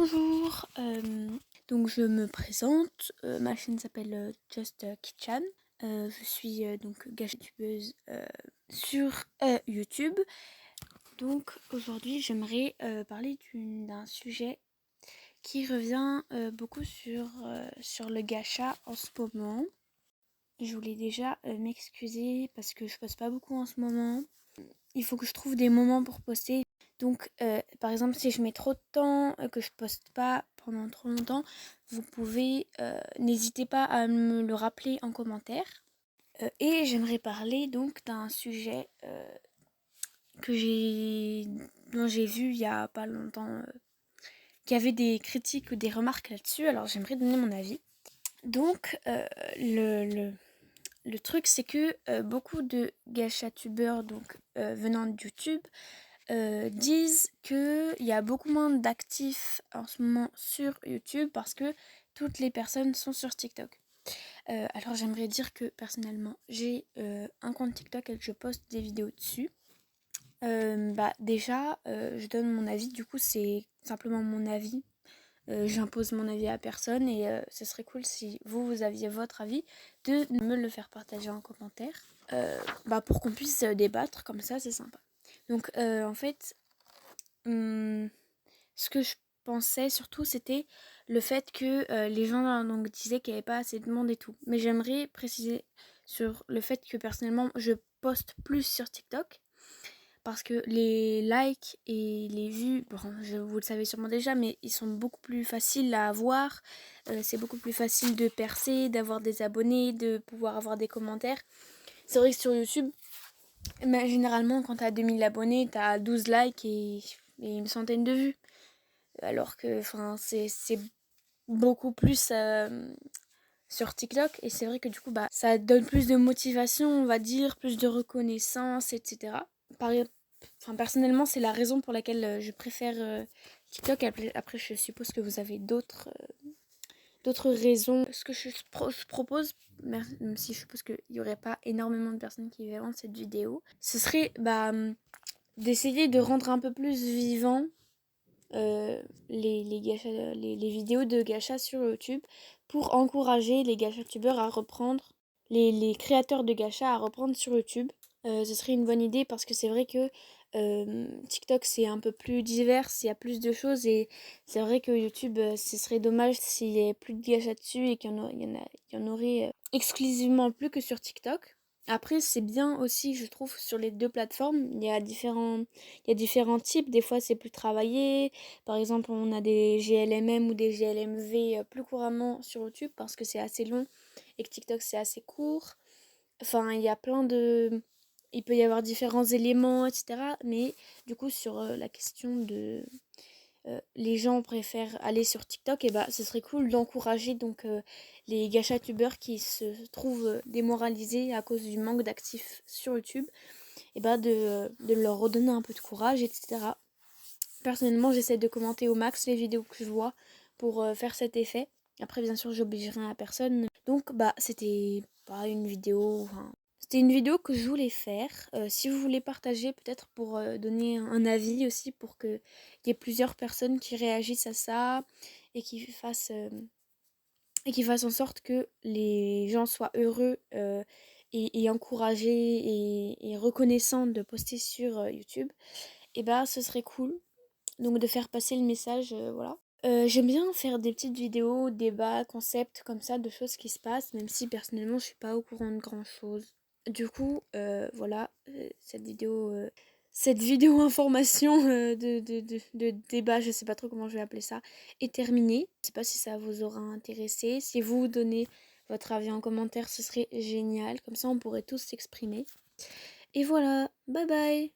Bonjour, donc je me présente, ma chaîne s'appelle Just Kitchen. Je suis donc gâchitubeuse sur YouTube. Donc aujourd'hui j'aimerais parler d'un sujet qui revient beaucoup sur le gacha en ce moment. Je voulais déjà m'excuser parce que je poste pas beaucoup en ce moment. Il faut que je trouve des moments pour poster. Donc, par exemple, si je mets trop de temps, que je poste pas pendant trop longtemps, vous pouvez, n'hésitez pas à me le rappeler en commentaire. Et j'aimerais parler donc d'un sujet dont j'ai vu il y a pas longtemps, qu'il y avait des critiques ou des remarques là-dessus. Alors, j'aimerais donner mon avis. Donc, le truc, c'est que beaucoup de gachatubeurs donc venant de YouTube disent qu'il y a beaucoup moins d'actifs en ce moment sur YouTube parce que toutes les personnes sont sur TikTok. Alors j'aimerais dire que personnellement j'ai un compte TikTok et que je poste des vidéos dessus. Déjà je donne mon avis, du coup c'est simplement mon avis. J'impose mon avis à personne et ce serait cool si vous aviez votre avis de me le faire partager en commentaire pour qu'on puisse débattre, comme ça c'est sympa. Donc en fait, ce que je pensais surtout c'était le fait que les gens donc disaient qu'il n'y avait pas assez de monde et tout. Mais j'aimerais préciser sur le fait que personnellement je poste plus sur TikTok parce que les likes et les vues, vous le savez sûrement déjà, mais ils sont beaucoup plus faciles à avoir. C'est beaucoup plus facile de percer, d'avoir des abonnés, de pouvoir avoir des commentaires. C'est vrai que sur YouTube, mais généralement, quand t'as 2000 abonnés, t'as 12 likes et une centaine de vues. Alors que c'est beaucoup plus sur TikTok. Et c'est vrai que du coup, ça donne plus de motivation, on va dire, plus de reconnaissance, etc. Personnellement, c'est la raison pour laquelle je préfère TikTok. Après, je suppose que vous avez d'autres raisons. Ce que je propose, même si je suppose qu'il n'y aurait pas énormément de personnes qui verront cette vidéo, ce serait d'essayer de rendre un peu plus vivant les vidéos de gacha sur YouTube pour encourager les gacha-tubeurs à reprendre, les créateurs de gacha à reprendre sur YouTube. Ce serait une bonne idée parce que c'est vrai que TikTok c'est un peu plus divers, il y a plus de choses et c'est vrai que YouTube ce serait dommage s'il y avait plus de gacha dessus et il y en aurait exclusivement plus que sur TikTok. Après c'est bien aussi je trouve sur les deux plateformes, il y a différents types, des fois c'est plus travaillé, par exemple on a des GLMM ou des GLMV plus couramment sur YouTube parce que c'est assez long et que TikTok c'est assez court. Enfin il y a il peut y avoir différents éléments, etc. Mais du coup, sur la question de les gens préfèrent aller sur TikTok, et ce serait cool d'encourager donc les gachatubeurs qui se trouvent démoralisés à cause du manque d'actifs sur YouTube, de leur redonner un peu de courage, etc. Personnellement, j'essaie de commenter au max les vidéos que je vois pour faire cet effet. Après, bien sûr, j'obligerai à personne. Donc, c'était pas une vidéo. C'était une vidéo que je voulais faire. Si vous voulez partager, peut-être pour donner un avis aussi, pour qu'il y ait plusieurs personnes qui réagissent à ça et qui fassent en sorte que les gens soient heureux et encouragés et reconnaissants de poster sur YouTube, ce serait cool. Donc de faire passer le message, voilà. J'aime bien faire des petites vidéos, débats, concepts comme ça, de choses qui se passent, même si personnellement je suis pas au courant de grand chose. Du coup, voilà, cette vidéo information de débat, je sais pas trop comment je vais appeler ça, est terminée. Je sais pas si ça vous aura intéressé. Si vous donnez votre avis en commentaire, ce serait génial. Comme ça, on pourrait tous s'exprimer. Et voilà, bye bye!